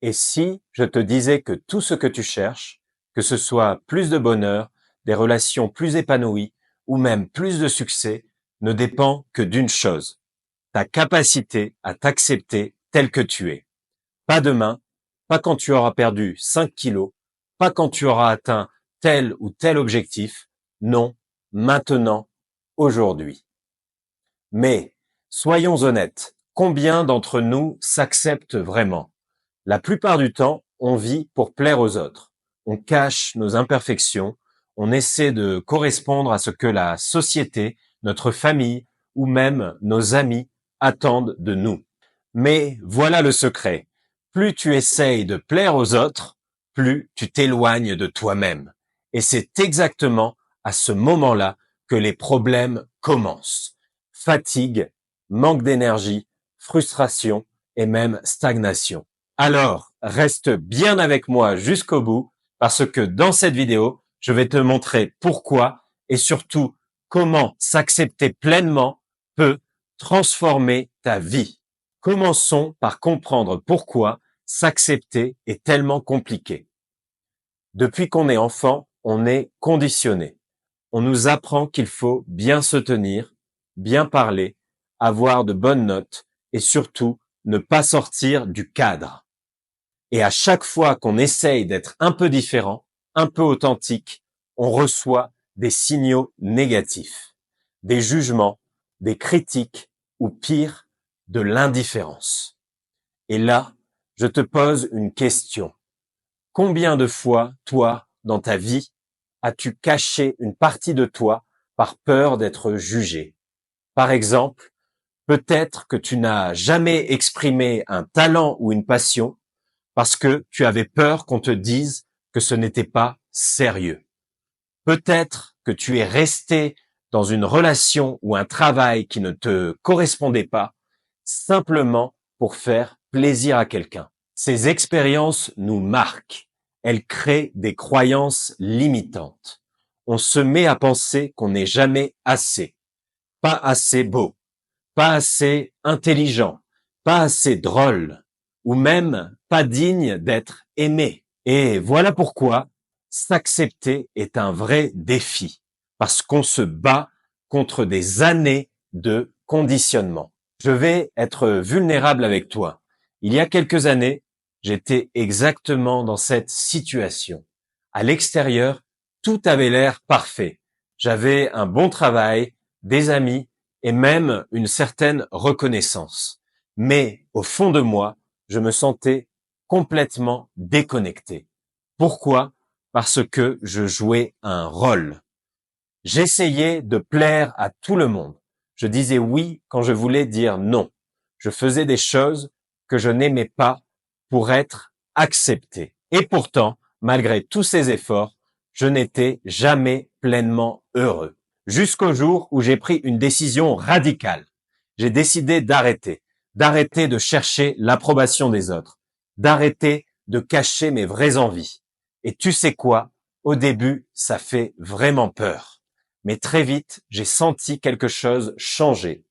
Et si je te disais que tout ce que tu cherches, que ce soit plus de bonheur, des relations plus épanouies ou même plus de succès, ne dépend que d'une chose, ta capacité à t'accepter tel que tu es. Pas demain, pas quand tu auras perdu 5 kilos, pas quand tu auras atteint tel ou tel objectif, non, maintenant, aujourd'hui. Mais, soyons honnêtes, combien d'entre nous s'acceptent vraiment? La plupart du temps, on vit pour plaire aux autres. On cache nos imperfections, on essaie de correspondre à ce que la société, notre famille ou même nos amis attendent de nous. Mais voilà le secret. Plus tu essayes de plaire aux autres, plus tu t'éloignes de toi-même. Et c'est exactement à ce moment-là que les problèmes commencent. Fatigue, manque d'énergie, frustration et même stagnation. Alors, reste bien avec moi jusqu'au bout parce que dans cette vidéo, je vais te montrer pourquoi et surtout comment s'accepter pleinement peut transformer ta vie. Commençons par comprendre pourquoi s'accepter est tellement compliqué. Depuis qu'on est enfant, on est conditionné. On nous apprend qu'il faut bien se tenir, bien parler, avoir de bonnes notes et surtout ne pas sortir du cadre. Et à chaque fois qu'on essaye d'être un peu différent, un peu authentique, on reçoit des signaux négatifs, des jugements, des critiques ou pire, de l'indifférence. Et là, je te pose une question. Combien de fois, toi, dans ta vie, as-tu caché une partie de toi par peur d'être jugé? Par exemple, peut-être que tu n'as jamais exprimé un talent ou une passion parce que tu avais peur qu'on te dise que ce n'était pas sérieux. Peut-être que tu es resté dans une relation ou un travail qui ne te correspondait pas simplement pour faire plaisir à quelqu'un. Ces expériences nous marquent. Elles créent des croyances limitantes. On se met à penser qu'on n'est jamais assez, pas assez beau, pas assez intelligent, pas assez drôle, ou même pas digne d'être aimé. Et voilà pourquoi s'accepter est un vrai défi, parce qu'on se bat contre des années de conditionnement. Je vais être vulnérable avec toi. Il y a quelques années, j'étais exactement dans cette situation. À l'extérieur, tout avait l'air parfait. J'avais un bon travail, des amis et même une certaine reconnaissance. Mais au fond de moi, je me sentais complètement déconnecté. Pourquoi? Parce que je jouais un rôle. J'essayais de plaire à tout le monde. Je disais oui quand je voulais dire non. Je faisais des choses que je n'aimais pas pour être accepté. Et pourtant, malgré tous ces efforts, je n'étais jamais pleinement heureux. Jusqu'au jour où j'ai pris une décision radicale. J'ai décidé d'arrêter de chercher l'approbation des autres, d'arrêter de cacher mes vraies envies. Et tu sais quoi? Au début, ça fait vraiment peur. Mais très vite, j'ai senti quelque chose changer.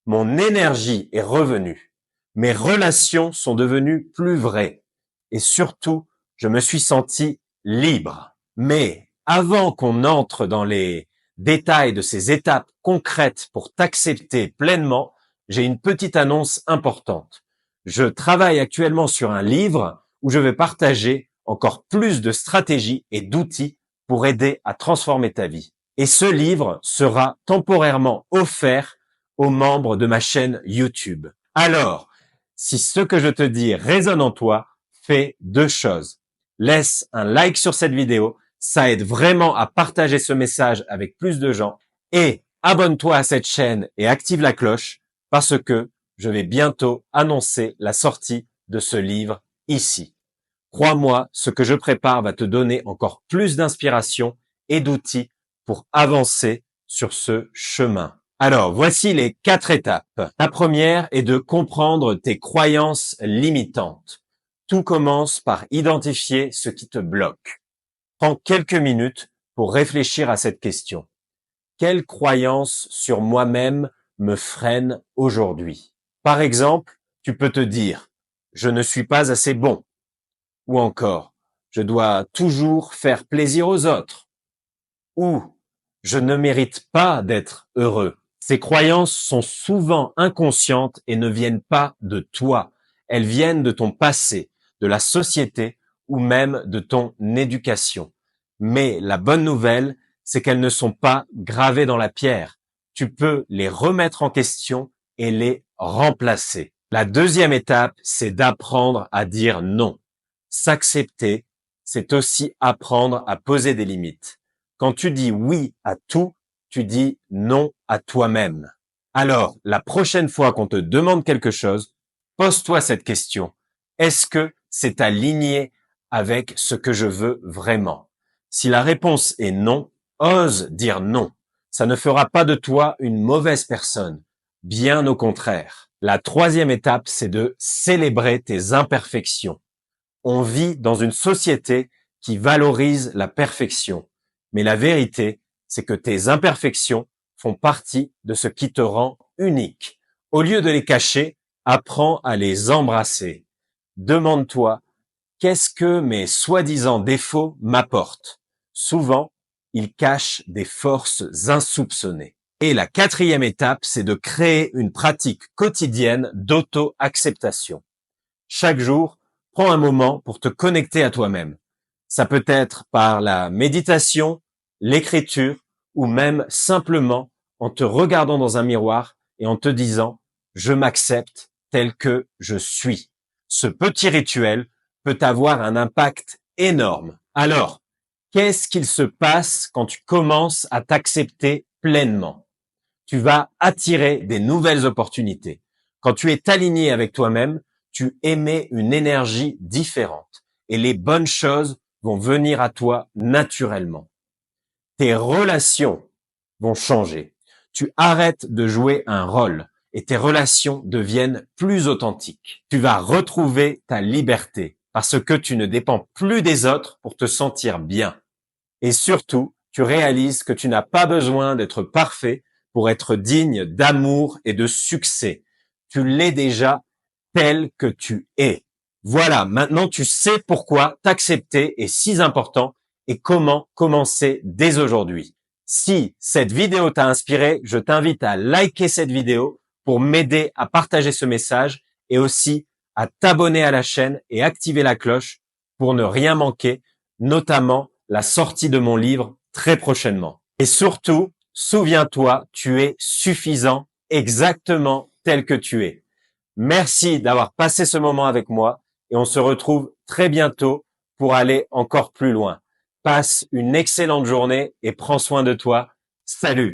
Mon énergie est revenue. Mes relations sont devenues plus vraies. Et surtout, je me suis senti libre. Mais avant qu'on entre dans les détails de ces étapes concrètes pour t'accepter pleinement, j'ai une petite annonce importante. Je travaille actuellement sur un livre où je vais partager encore plus de stratégies et d'outils pour aider à transformer ta vie. Et ce livre sera temporairement offert aux membres de ma chaîne YouTube. Alors, si ce que je te dis résonne en toi, fais deux choses. Laisse un like sur cette vidéo, ça aide vraiment à partager ce message avec plus de gens. Et abonne-toi à cette chaîne et active la cloche parce que je vais bientôt annoncer la sortie de ce livre ici. Crois-moi, ce que je prépare va te donner encore plus d'inspiration et d'outils pour avancer sur ce chemin. Alors, voici les 4 étapes. La première est de comprendre tes croyances limitantes. Tout commence par identifier ce qui te bloque. Prends quelques minutes pour réfléchir à cette question. Quelles croyances sur moi-même me freinent aujourd'hui? Par exemple, tu peux te dire « Je ne suis pas assez bon » Ou encore, je dois toujours faire plaisir aux autres. Ou je ne mérite pas d'être heureux. Ces croyances sont souvent inconscientes et ne viennent pas de toi. Elles viennent de ton passé, de la société ou même de ton éducation. Mais la bonne nouvelle, c'est qu'elles ne sont pas gravées dans la pierre. Tu peux les remettre en question et les remplacer. La deuxième étape, c'est d'apprendre à dire non. S'accepter, c'est aussi apprendre à poser des limites. Quand tu dis oui à tout, tu dis non à toi-même. Alors, la prochaine fois qu'on te demande quelque chose, pose-toi cette question. Est-ce que c'est aligné avec ce que je veux vraiment? Si la réponse est non, ose dire non. Ça ne fera pas de toi une mauvaise personne. Bien au contraire. La troisième étape, c'est de célébrer tes imperfections. On vit dans une société qui valorise la perfection. Mais la vérité, c'est que tes imperfections font partie de ce qui te rend unique. Au lieu de les cacher, apprends à les embrasser. Demande-toi, qu'est-ce que mes soi-disant défauts m'apportent? Souvent, ils cachent des forces insoupçonnées. Et la quatrième étape, c'est de créer une pratique quotidienne d'auto-acceptation. Chaque jour, prends un moment pour te connecter à toi-même. Ça peut être par la méditation, l'écriture ou même simplement en te regardant dans un miroir et en te disant « je m'accepte tel que je suis ». Ce petit rituel peut avoir un impact énorme. Alors, qu'est-ce qu'il se passe quand tu commences à t'accepter pleinement? Tu vas attirer des nouvelles opportunités. Quand tu es aligné avec toi-même, tu émets une énergie différente et les bonnes choses vont venir à toi naturellement. Tes relations vont changer. Tu arrêtes de jouer un rôle et tes relations deviennent plus authentiques. Tu vas retrouver ta liberté parce que tu ne dépends plus des autres pour te sentir bien. Et surtout, tu réalises que tu n'as pas besoin d'être parfait pour être digne d'amour et de succès. Tu l'es déjà tel que tu es. Voilà, maintenant tu sais pourquoi t'accepter est si important et comment commencer dès aujourd'hui. Si cette vidéo t'a inspiré, je t'invite à liker cette vidéo pour m'aider à partager ce message et aussi à t'abonner à la chaîne et activer la cloche pour ne rien manquer, notamment la sortie de mon livre très prochainement. Et surtout, souviens-toi, tu es suffisant exactement tel que tu es. Merci d'avoir passé ce moment avec moi et on se retrouve très bientôt pour aller encore plus loin. Passe une excellente journée et prends soin de toi. Salut!